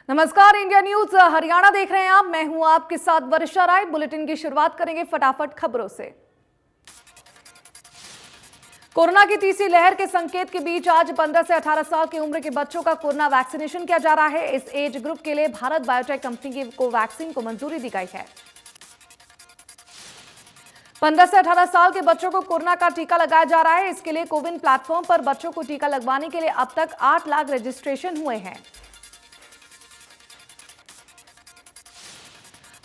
नमस्कार, India news Haryana देख रहे हैं आप। मैं हूं आपके साथ वर्षा राय। बुलेटिन की शुरुआत करेंगे फटाफट खबरों से। कोरोना की तीसरी लहर के संकेत के बीच आज 15 से 18 साल की उम्र के बच्चों का कोरोना वैक्सीनेशन किया जा रहा है। इस एज ग्रुप के लिए भारत बायोटेक कंपनी की कोवैक्सीन को मंजूरी दी गई है। 15 से 18 साल के बच्चों को कोरोना का टीका लगाया जा रहा है। इसके लिए कोविन प्लेटफॉर्म पर बच्चों को टीका लगवाने के लिए अब तक 8 लाख रजिस्ट्रेशन हुए हैं।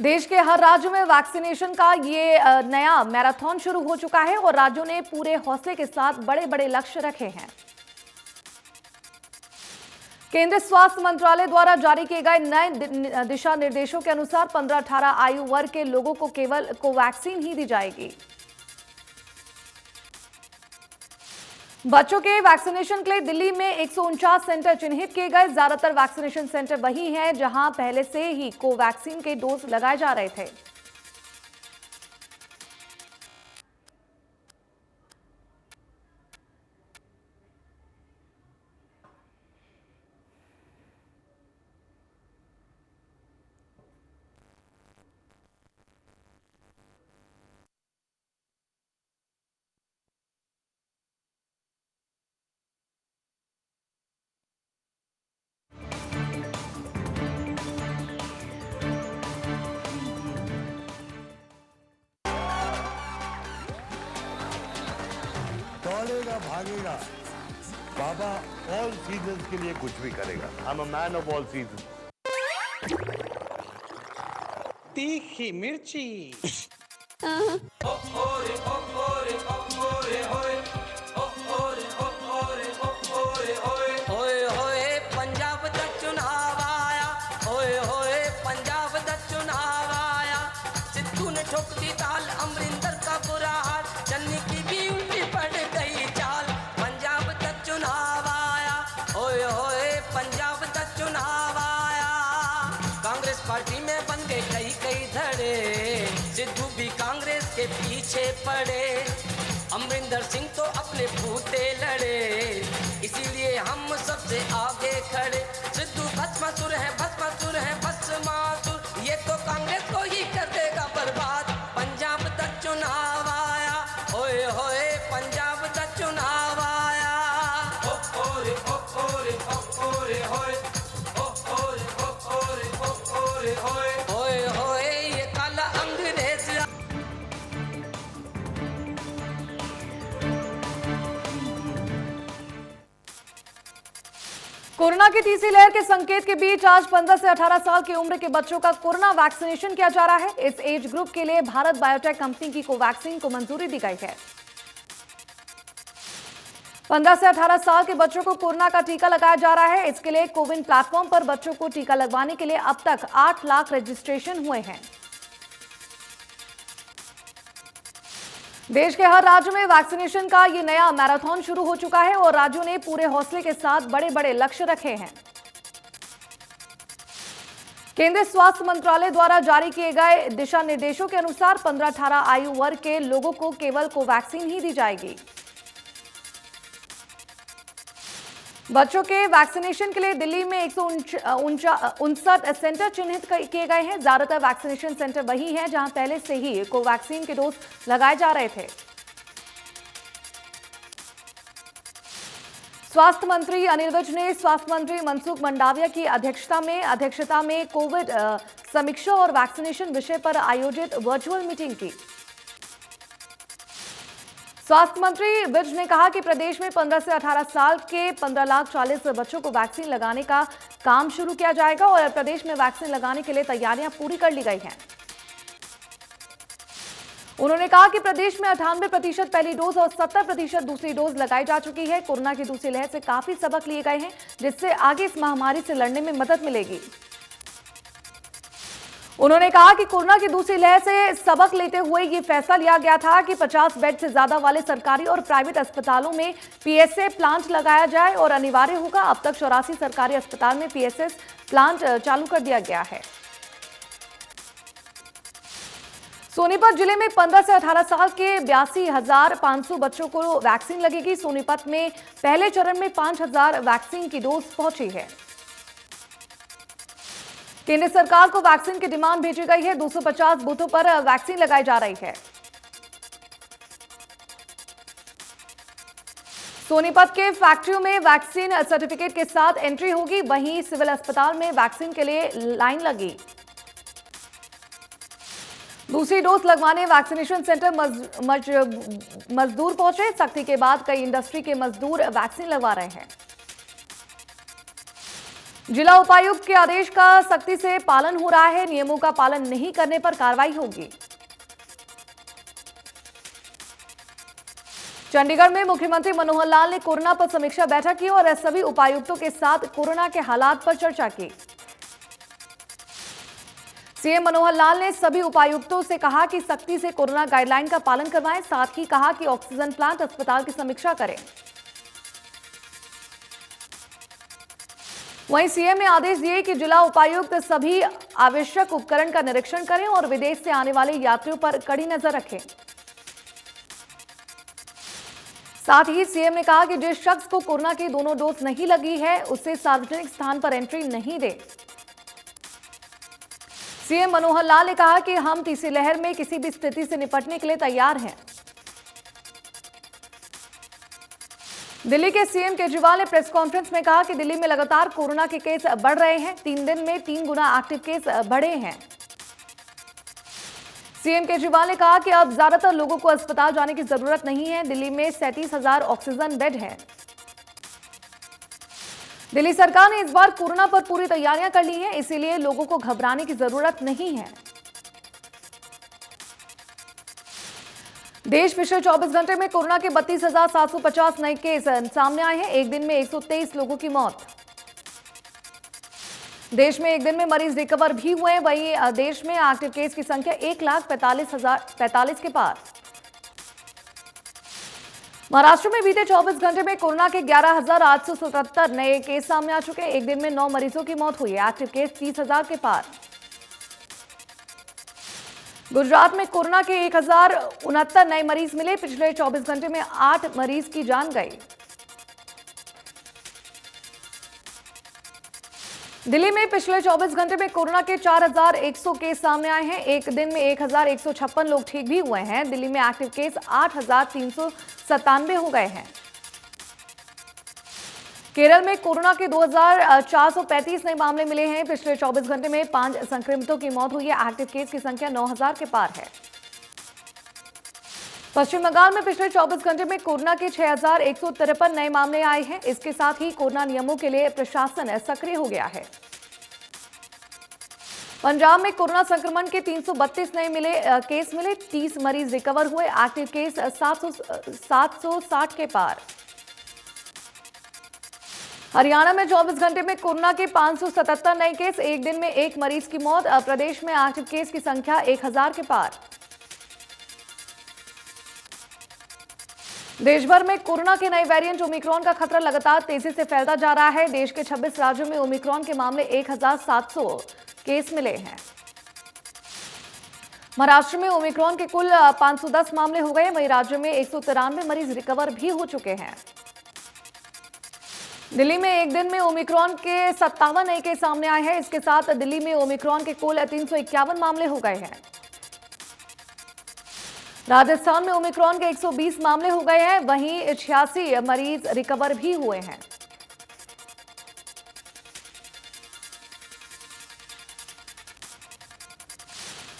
देश के हर राज्य में वैक्सीनेशन का ये नया मैराथन शुरू हो चुका है और राज्यों ने पूरे हौसले के साथ बड़े बड़े लक्ष्य रखे हैं। केंद्रीय स्वास्थ्य मंत्रालय द्वारा जारी किए गए नए दिशा निर्देशों के अनुसार 15-18 आयु वर्ग के लोगों को केवल कोवैक्सीन ही दी जाएगी। बच्चों के वैक्सीनेशन के लिए दिल्ली में 149 सेंटर चिन्हित किए गए। ज्यादातर वैक्सीनेशन सेंटर वही हैं जहां पहले से ही कोवैक्सीन के डोज लगाए जा रहे थे। दौड़ेगा भागेगा, बाबा ऑल सीजन के लिए कुछ भी करेगा। I am a man of all season. तीखी मिर्ची। होए होए पंजाब दा चुनाव आया, होए होए पंजाब दा चुनाव आया। सिद्धू ने ठोक दी ताल, अमरिंदर का बुरा हाल, चन्नी की भी उल्टी पड़ गई चाल। पंजाब दा चुनाव आया, होए होए पंजाब दा चुनाव आया। कांग्रेस पार्टी में बन गए कई कई धड़े, सिद्धू भी कांग्रेस के पीछे पड़े। अमरिंदर सिंह तो अपने फूटे लड़े, इसीलिए हम सबसे आगे खड़े। सिद्धू भस्मासुर है, भस्मासुर है, भस्मासुर, ये तो कांग्रेस को ही कर देगा बर्बाद। पंजाब दा चुनाव आया, होए होए पंजाब दा चुनाव आया। ओ ओरे ओ ओरे ओ ओरे होए, ओ ओरे ओ ओरे ओ ओरे होए, होए होए ये काला अंग्रेज। कोरोना की तीसरी लहर के संकेत के बीच आज 15 से 18 साल की उम्र के बच्चों का कोरोना वैक्सीनेशन किया जा रहा है। इस एज ग्रुप के लिए भारत बायोटेक कंपनी की कोवैक्सीन को मंजूरी दी गई है। 15 से 18 साल के बच्चों को कोरोना का टीका लगाया जा रहा है। इसके लिए कोविन प्लेटफॉर्म पर बच्चों को टीका लगवाने के लिए अब तक 8 लाख रजिस्ट्रेशन हुए हैं। देश के हर राज्य में वैक्सीनेशन का ये नया मैराथन शुरू हो चुका है और राज्यों ने पूरे हौसले के साथ बड़े बड़े लक्ष्य रखे हैं। केंद्रीय स्वास्थ्य मंत्रालय द्वारा जारी किए गए दिशा निर्देशों के अनुसार 15-18 आयु वर्ग के लोगों को केवल कोवैक्सीन ही दी जाएगी। बच्चों के वैक्सीनेशन के लिए दिल्ली में 159 सेंटर चिन्हित किए गए हैं। ज्यादातर वैक्सीनेशन सेंटर वही हैं जहां पहले से ही कोवैक्सीन के डोज लगाए जा रहे थे। स्वास्थ्य मंत्री अनिल विज ने स्वास्थ्य मंत्री मनसुख मंडाविया की अध्यक्षता में कोविड समीक्षा और वैक्सीनेशन विषय पर आयोजित वर्चुअल मीटिंग की। स्वास्थ्य मंत्री विज ने कहा कि प्रदेश में 15 से 18 साल के 15,40,000 बच्चों को वैक्सीन लगाने का काम शुरू किया जाएगा और प्रदेश में वैक्सीन लगाने के लिए तैयारियां पूरी कर ली गई हैं। उन्होंने कहा कि प्रदेश में 98% पहली डोज और 70% दूसरी डोज लगाई जा चुकी है। कोरोना की दूसरी लहर से काफी सबक लिए गए हैं, जिससे आगे इस महामारी से लड़ने में मदद मिलेगी। उन्होंने कहा कि कोरोना की दूसरी लहर से सबक लेते हुए ये फैसला लिया गया था कि 50 बेड से ज्यादा वाले सरकारी और प्राइवेट अस्पतालों में पीएसए प्लांट लगाया जाए और अनिवार्य होगा। अब तक 84 सरकारी अस्पताल में पीएसए प्लांट चालू कर दिया गया है। सोनीपत जिले में 15 से 18 साल के 82,500 बच्चों को वैक्सीन लगेगी। सोनीपत में पहले चरण में 5,000 वैक्सीन की डोज पहुंची है। केंद्र सरकार को वैक्सीन की डिमांड भेजी गई है। 250 बूथों पर वैक्सीन लगाई जा रही है। सोनीपत के फैक्ट्रियों में वैक्सीन सर्टिफिकेट के साथ एंट्री होगी। वहीं सिविल अस्पताल में वैक्सीन के लिए लाइन लगी। दूसरी डोज लगवाने वैक्सीनेशन सेंटर मजदूर पहुंचे। सख्ती के बाद कई इंडस्ट्री के मजदूर वैक्सीन लगवा रहे हैं। जिला उपायुक्त के आदेश का सख्ती से पालन हो रहा है। नियमों का पालन नहीं करने पर कार्रवाई होगी। चंडीगढ़ में मुख्यमंत्री मनोहर लाल ने कोरोना पर समीक्षा बैठक की और सभी उपायुक्तों के साथ कोरोना के हालात पर चर्चा की। सीएम मनोहर लाल ने सभी उपायुक्तों से कहा कि सख्ती से कोरोना गाइडलाइन का पालन करवाएं। साथ ही कहा कि ऑक्सीजन प्लांट अस्पताल की समीक्षा करें। वहीं सीएम ने आदेश दिए कि जिला उपायुक्त सभी आवश्यक उपकरण का निरीक्षण करें और विदेश से आने वाले यात्रियों पर कड़ी नजर रखें। साथ ही सीएम ने कहा कि जिस शख्स को कोरोना की दोनों डोज नहीं लगी है उसे सार्वजनिक स्थान पर एंट्री नहीं दे। सीएम मनोहर लाल ने कहा कि हम तीसरी लहर में किसी भी स्थिति से निपटने के लिए तैयार हैं। दिल्ली के सीएम केजरीवाल ने प्रेस कॉन्फ्रेंस में कहा कि दिल्ली में लगातार कोरोना के केस बढ़ रहे हैं। 3 दिन में 3 गुना एक्टिव केस बढ़े हैं। सीएम केजरीवाल ने कहा कि अब ज्यादातर लोगों को अस्पताल जाने की जरूरत नहीं है। दिल्ली में 37,000 ऑक्सीजन बेड है। दिल्ली सरकार ने इस बार कोरोना पर पूरी तैयारियां कर ली हैं, इसीलिए लोगों को घबराने की जरूरत नहीं है। देश पिछले 24 घंटे में कोरोना के 32,750 नए केस सामने आए हैं। एक दिन में 123 लोगों की मौत। देश में एक दिन में मरीज रिकवर भी हुए हैं। वहीं देश में एक्टिव केस की संख्या 1,45,045 के पार। महाराष्ट्र में बीते 24 घंटे में कोरोना के 11,877 नए केस सामने आ चुके हैं। एक दिन में 9 मरीजों की मौत हुई है। एक्टिव केस 30,000 के पार। गुजरात में कोरोना के 1,069 नए मरीज मिले। पिछले 24 घंटे में 8 मरीज की जान गई। दिल्ली में पिछले 24 घंटे में कोरोना के 4,100 केस सामने आए हैं। एक दिन में 1,156 लोग ठीक भी हुए हैं। दिल्ली में एक्टिव केस 8,397 हो गए हैं। केरल में कोरोना के 2,435 नए मामले मिले हैं। पिछले 24 घंटे में 5 संक्रमितों की मौत हुई है। एक्टिव केस की संख्या 9,000 के पार है। पश्चिम बंगाल में पिछले 24 घंटे में कोरोना के 6,153 नए मामले आए हैं। इसके साथ ही कोरोना नियमों के लिए प्रशासन सक्रिय हो गया है। पंजाब में कोरोना संक्रमण के 332 नए केस मिले। 30 मरीज रिकवर हुए। एक्टिव केस 760 के पार। हरियाणा में 24 घंटे में कोरोना के 577 नए केस। एक दिन में 1 मरीज की मौत। प्रदेश में एक्टिव केस की संख्या 1,000 के पार। देश भर में कोरोना के नए वेरिएंट ओमिक्रॉन का खतरा लगातार तेजी से फैलता जा रहा है। देश के 26 राज्यों में ओमिक्रॉन के मामले 1,700 केस मिले हैं। महाराष्ट्र में ओमिक्रॉन के कुल 510 मामले हो गए। वहीं राज्य में 193 मरीज रिकवर भी हो चुके हैं। दिल्ली में एक दिन में ओमिक्रॉन के 57 नए केस सामने आए हैं। इसके साथ दिल्ली में ओमिक्रॉन के कुल 351 मामले हो गए हैं। राजस्थान में ओमिक्रॉन के 120 मामले हो गए हैं। वहीं 86 मरीज रिकवर भी हुए हैं।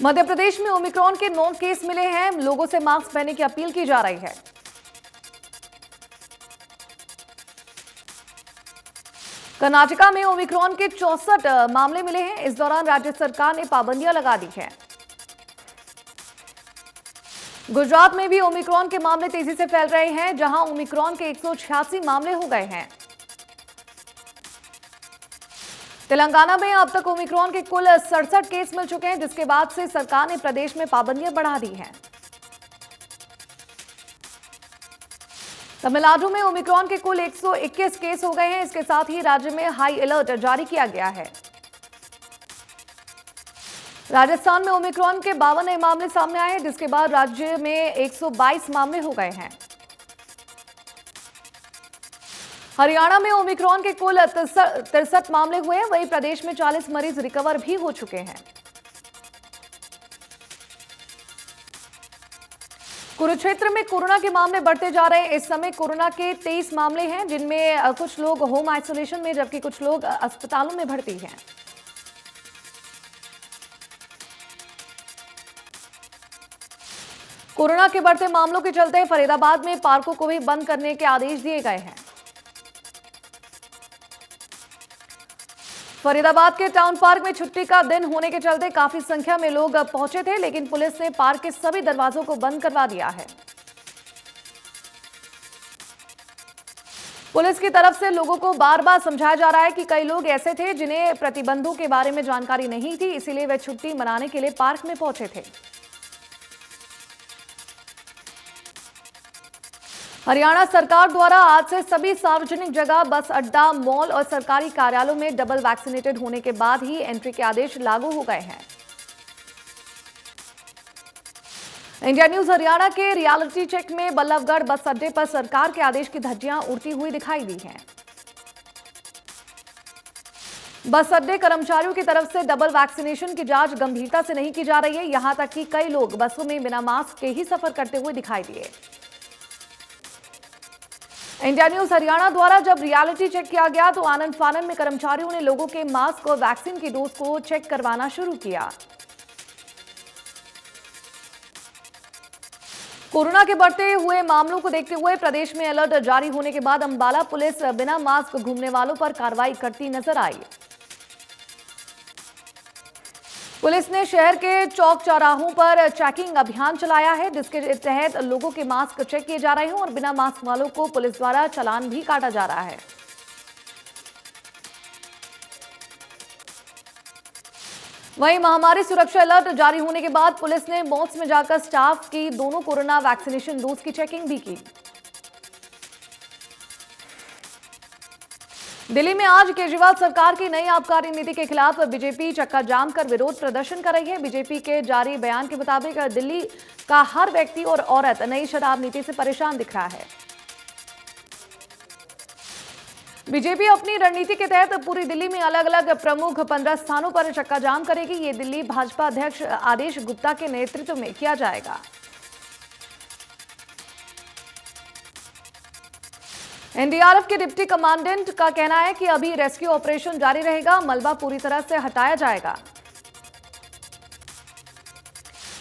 मध्य प्रदेश में ओमिक्रॉन के 9 केस मिले हैं। लोगों से मास्क पहनने की अपील की जा रही है। कर्नाटका में ओमिक्रॉन के 64 मामले मिले हैं। इस दौरान राज्य सरकार ने पाबंदियां लगा दी हैं। गुजरात में भी ओमिक्रॉन के मामले तेजी से फैल रहे हैं, जहां ओमिक्रॉन के 186 मामले हो गए हैं। तेलंगाना में अब तक ओमिक्रॉन के कुल 67 केस मिल चुके हैं, जिसके बाद से सरकार ने प्रदेश में पाबंदियां बढ़ा दी हैं। तमिलनाडु में ओमिक्रॉन के कुल 121 केस हो गए हैं। इसके साथ ही राज्य में हाई अलर्ट जारी किया गया है। राजस्थान में ओमिक्रॉन के 52 नए मामले सामने आए हैं, जिसके बाद राज्य में 122 मामले हो गए हैं। हरियाणा में ओमिक्रॉन के कुल 63 मामले हुए हैं, वहीं प्रदेश में 40 मरीज रिकवर भी हो चुके हैं। कुरुक्षेत्र में कोरोना के मामले बढ़ते जा रहे हैं। इस समय कोरोना के 23 मामले हैं, जिनमें कुछ लोग होम आइसोलेशन में जबकि कुछ लोग अस्पतालों में भर्ती हैं। कोरोना के बढ़ते मामलों के चलते फरीदाबाद में पार्कों को भी बंद करने के आदेश दिए गए हैं। फरीदाबाद के टाउन पार्क में छुट्टी का दिन होने के चलते काफी संख्या में लोग पहुंचे थे, लेकिन पुलिस ने पार्क के सभी दरवाजों को बंद करवा दिया है। पुलिस की तरफ से लोगों को बार बार समझाया जा रहा है कि कई लोग ऐसे थे जिन्हें प्रतिबंधों के बारे में जानकारी नहीं थी, इसीलिए वे छुट्टी मनाने के लिए पार्क में पहुंचे थे। हरियाणा सरकार द्वारा आज से सभी सार्वजनिक जगह, बस अड्डा, मॉल और सरकारी कार्यालयों में डबल वैक्सीनेटेड होने के बाद ही एंट्री के आदेश लागू हो गए हैं। इंडिया न्यूज हरियाणा के रियलिटी चेक में बल्लभगढ़ बस अड्डे पर सरकार के आदेश की धज्जियां उड़ती हुई दिखाई दी हैं। बस अड्डे कर्मचारियों की तरफ से डबल वैक्सीनेशन की जांच गंभीरता से नहीं की जा रही है। यहां तक कि कई लोग बसों में बिना मास्क के ही सफर करते हुए दिखाई दिए। इंडिया न्यूज हरियाणा द्वारा जब रियलिटी चेक किया गया तो आनंद फानन में कर्मचारियों ने लोगों के मास्क और वैक्सीन की डोज को चेक करवाना शुरू किया। कोरोना के बढ़ते हुए मामलों को देखते हुए प्रदेश में अलर्ट जारी होने के बाद अंबाला पुलिस बिना मास्क घूमने वालों पर कार्रवाई करती नजर आई। पुलिस ने शहर के चौक चौराहों पर चेकिंग अभियान चलाया है, जिसके तहत लोगों के मास्क चेक किए जा रहे हैं और बिना मास्क वालों को पुलिस द्वारा चालान भी काटा जा रहा है। वहीं महामारी सुरक्षा अलर्ट जारी होने के बाद पुलिस ने मॉल्स में जाकर स्टाफ की दोनों कोरोना वैक्सीनेशन डोज की चेकिंग भी की। दिल्ली में आज केजरीवाल सरकार की नई आबकारी नीति के खिलाफ बीजेपी चक्का जाम कर विरोध प्रदर्शन कर रही है। बीजेपी के जारी बयान के मुताबिक दिल्ली का हर व्यक्ति और औरत नई शराब नीति से परेशान दिख रहा है। बीजेपी अपनी रणनीति के तहत पूरी दिल्ली में अलग अलग प्रमुख 15 स्थानों पर चक्का जाम करेगी। ये दिल्ली भाजपा अध्यक्ष आदेश गुप्ता के नेतृत्व में किया जाएगा। एनडीआरएफ के डिप्टी कमांडेंट का कहना है कि अभी रेस्क्यू ऑपरेशन जारी रहेगा, मलबा पूरी तरह से हटाया जाएगा।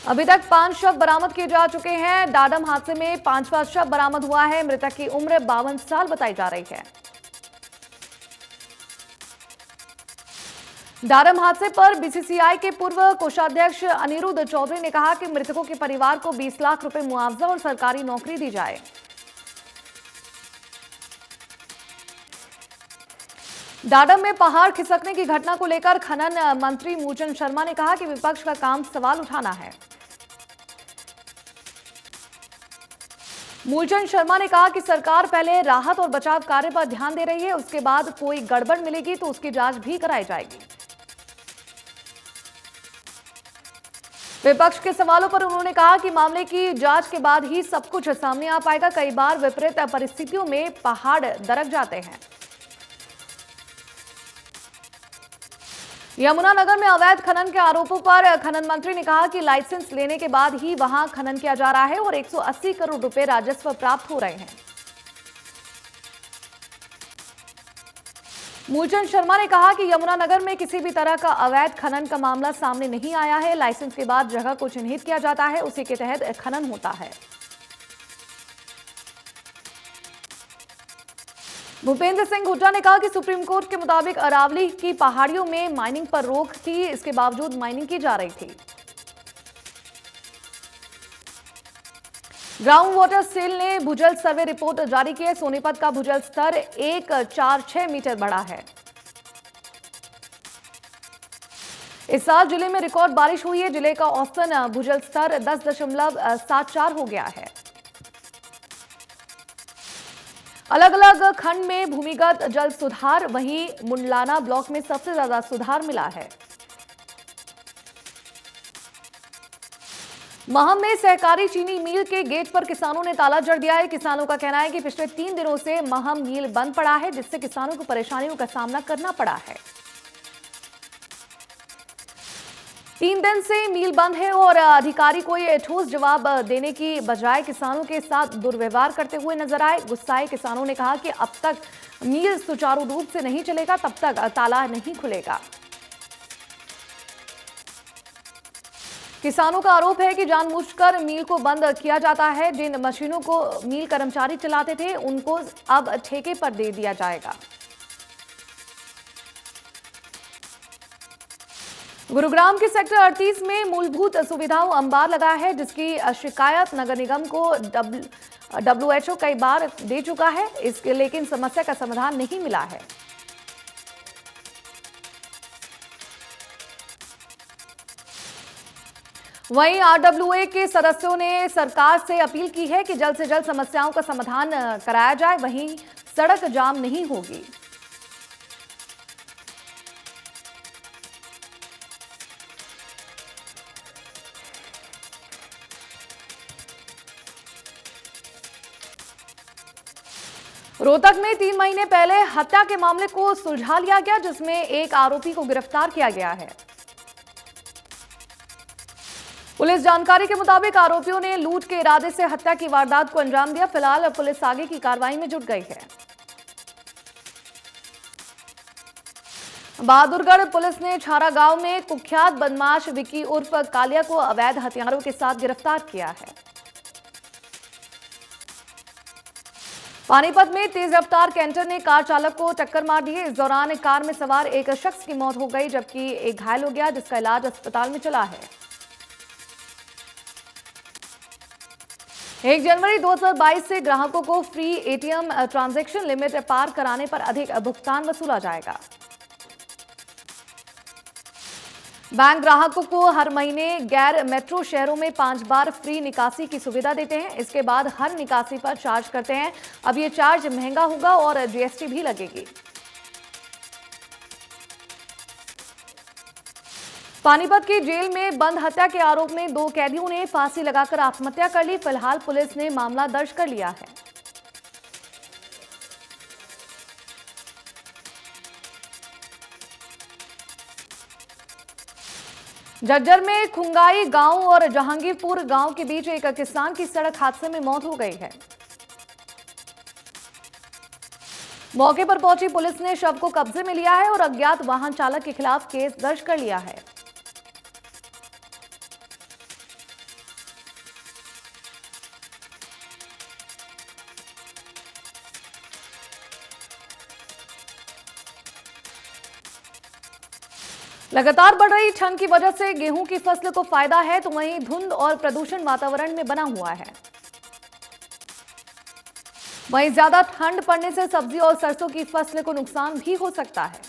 अभी तक 5 शव बरामद किए जा चुके हैं। डाडम हादसे में 5वां शव बरामद हुआ है। मृतक की उम्र 52 साल बताई जा रही है। डाडम हादसे पर बीसीसीआई के पूर्व कोषाध्यक्ष अनिरुद्ध चौधरी ने कहा कि मृतकों के परिवार को 20 लाख रुपए मुआवजा और सरकारी नौकरी दी जाए। डाडम में पहाड़ खिसकने की घटना को लेकर खनन मंत्री मूलचंद शर्मा ने कहा कि विपक्ष का काम सवाल उठाना है। मूलचंद शर्मा ने कहा कि सरकार पहले राहत और बचाव कार्य पर ध्यान दे रही है, उसके बाद कोई गड़बड़ मिलेगी तो उसकी जांच भी कराई जाएगी। विपक्ष के सवालों पर उन्होंने कहा कि मामले की जांच के बाद ही सब कुछ सामने आ पाएगा। कई बार विपरीत परिस्थितियों में पहाड़ दरक जाते हैं। यमुनानगर में अवैध खनन के आरोपों पर खनन मंत्री ने कहा कि लाइसेंस लेने के बाद ही वहां खनन किया जा रहा है और 180 करोड़ रुपए राजस्व प्राप्त हो रहे हैं। मूलचंद शर्मा ने कहा कि यमुनानगर में किसी भी तरह का अवैध खनन का मामला सामने नहीं आया है। लाइसेंस के बाद जगह को चिन्हित किया जाता है, उसी के तहत खनन होता है। भूपेंद्र सिंह हुड्डा ने कहा कि सुप्रीम कोर्ट के मुताबिक अरावली की पहाड़ियों में माइनिंग पर रोक थी, इसके बावजूद माइनिंग की जा रही थी। ग्राउंड वाटर सेल ने भूजल सर्वे रिपोर्ट जारी की है। सोनीपत का भूजल स्तर 146 मीटर बढ़ा है। इस साल जिले में रिकॉर्ड बारिश हुई है। जिले का औसतन भूजल स्तर 10.74 हो गया है। अलग अलग खंड में भूमिगत जल सुधार, वहीं मुंडलाना ब्लॉक में सबसे ज्यादा सुधार मिला है। महम में सहकारी चीनी मिल के गेट पर किसानों ने ताला जड़ दिया है। किसानों का कहना है कि पिछले 3 दिनों से महम मिल बंद पड़ा है, जिससे किसानों को परेशानियों का सामना करना पड़ा है। 3 दिन से मिल बंद है और अधिकारी कोई ठोस जवाब देने की बजाय किसानों के साथ दुर्व्यवहार करते हुए नजर आए। गुस्साए किसानों ने कहा कि अब तक मिल सुचारू रूप से नहीं चलेगा, तब तक ताला नहीं खुलेगा। किसानों का आरोप है कि जानबूझकर मिल को बंद किया जाता है। जिन मशीनों को मिल कर्मचारी चलाते थे, उनको अब ठेके पर दे दिया जाएगा। गुरुग्राम के सेक्टर 38 में मूलभूत सुविधाओं अंबार लगा है, जिसकी शिकायत नगर निगम को WHO कई बार दे चुका है, इसके लेकिन समस्या का समाधान नहीं मिला है। वहीं RWA के सदस्यों ने सरकार से अपील की है कि जल्द से जल्द समस्याओं का समाधान कराया जाए, वहीं सड़क जाम नहीं होगी। रोहतक में 3 महीने पहले हत्या के मामले को सुलझा लिया गया, जिसमें एक आरोपी को गिरफ्तार किया गया है। पुलिस जानकारी के मुताबिक आरोपियों ने लूट के इरादे से हत्या की वारदात को अंजाम दिया। फिलहाल पुलिस आगे की कार्रवाई में जुट गई है। बहादुरगढ़ पुलिस ने छारा गांव में कुख्यात बदमाश विकी उर्फ कालिया को अवैध हथियारों के साथ गिरफ्तार किया है। पानीपत में तेज रफ्तार कैंटर ने कार चालक को टक्कर मार दी है। इस दौरान कार में सवार एक शख्स की मौत हो गई, जबकि एक घायल हो गया, जिसका इलाज अस्पताल में चला है। 1 जनवरी 2022 से ग्राहकों को फ्री ATM ट्रांजैक्शन लिमिट पार कराने पर अधिक भुगतान वसूला जाएगा। बैंक ग्राहकों को हर महीने गैर मेट्रो शहरों में 5 बार फ्री निकासी की सुविधा देते हैं। इसके बाद हर निकासी पर चार्ज करते हैं। अब ये चार्ज महंगा होगा और GST भी लगेगी। पानीपत की जेल में बंद हत्या के आरोप में 2 कैदियों ने फांसी लगाकर आत्महत्या कर ली। फिलहाल पुलिस ने मामला दर्ज कर लिया है। झज्जर में खुंगाई गांव और जहांगीरपुर गांव के बीच एक किसान की सड़क हादसे में मौत हो गई है। मौके पर पहुंची पुलिस ने शव को कब्जे में लिया है और अज्ञात वाहन चालक के खिलाफ केस दर्ज कर लिया है। लगातार बढ़ रही ठंड की वजह से गेहूं की फसल को फायदा है, तो वहीं धुंध और प्रदूषण वातावरण में बना हुआ है। वहीं ज्यादा ठंड पड़ने से सब्जी और सरसों की फसल को नुकसान भी हो सकता है।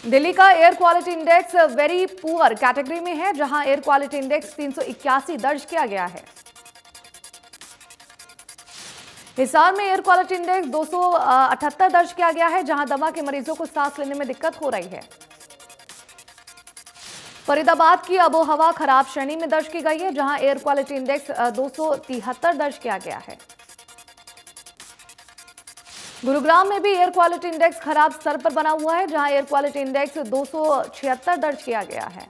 दिल्ली का air quality index very poor category में है, जहां एयर क्वालिटी इंडेक्स 381 दर्ज किया गया है। हिसार में एयर क्वालिटी इंडेक्स 278 दर्ज किया गया है, जहां दमा के मरीजों को सांस लेने में दिक्कत हो रही है। फरीदाबाद की आबोहवा खराब श्रेणी में दर्ज की गई है, जहां एयर क्वालिटी इंडेक्स 273 दर्ज किया गया है। गुरुग्राम में भी एयर क्वालिटी इंडेक्स खराब स्तर पर बना हुआ है, जहां एयर क्वालिटी इंडेक्स 276 दर्ज किया गया है।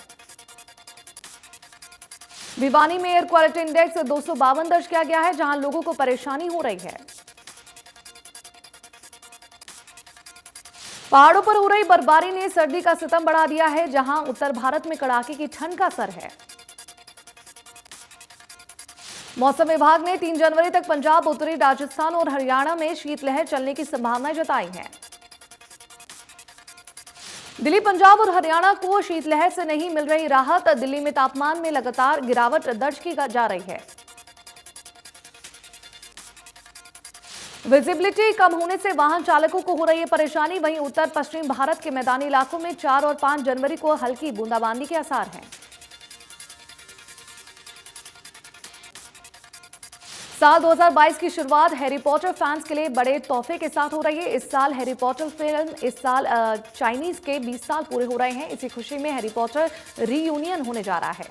भिवानी में एयर क्वालिटी इंडेक्स 252 दर्ज किया गया है, जहां लोगों को परेशानी हो रही है। पहाड़ों पर हो रही बर्फबारी ने सर्दी का सितम बढ़ा दिया है, जहां उत्तर भारत में कड़ाके की ठंड का असर है। मौसम विभाग ने 3 जनवरी तक पंजाब, उत्तरी राजस्थान और हरियाणा में शीतलहर चलने की संभावना जताई है। दिल्ली, पंजाब और हरियाणा को शीतलहर से नहीं मिल रही राहत। दिल्ली में तापमान में लगातार गिरावट दर्ज की जा रही है। विजिबिलिटी कम होने से वाहन चालकों को हो रही है परेशानी। वहीं उत्तर पश्चिम भारत के मैदानी इलाकों में 4 और 5 जनवरी को हल्की बूंदाबांदी के आसार हैं। साल 2022 की शुरुआत हैरी पॉटर फैंस के लिए बड़े तोहफे के साथ हो रही है। इस साल हैरी पॉटर फिल्म इस साल चाइनीज के 20 साल पूरे हो रहे हैं। इसी खुशी में हैरी पॉटर रीयूनियन होने जा रहा है।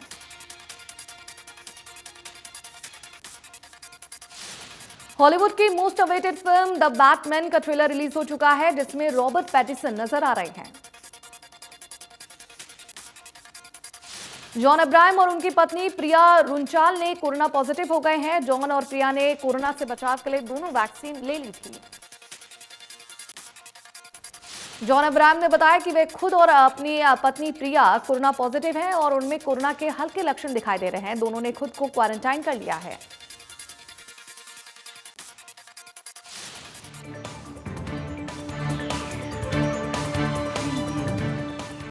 हॉलीवुड की most awaited film the Batman का ट्रेलर रिलीज हो चुका है, जिसमें रॉबर्ट पैटिसन नजर आ रहे हैं। जॉन अब्राहम और उनकी पत्नी प्रिया रुंचाल ने कोरोना पॉजिटिव हो गए हैं। जॉन और प्रिया ने कोरोना से बचाव के लिए दोनों वैक्सीन ले ली थी। जॉन अब्राहम ने बताया कि वे खुद और अपनी पत्नी प्रिया कोरोना पॉजिटिव हैं और उनमें कोरोना के हल्के लक्षण दिखाई दे रहे हैं। दोनों ने खुद को क्वारंटाइन कर लिया है।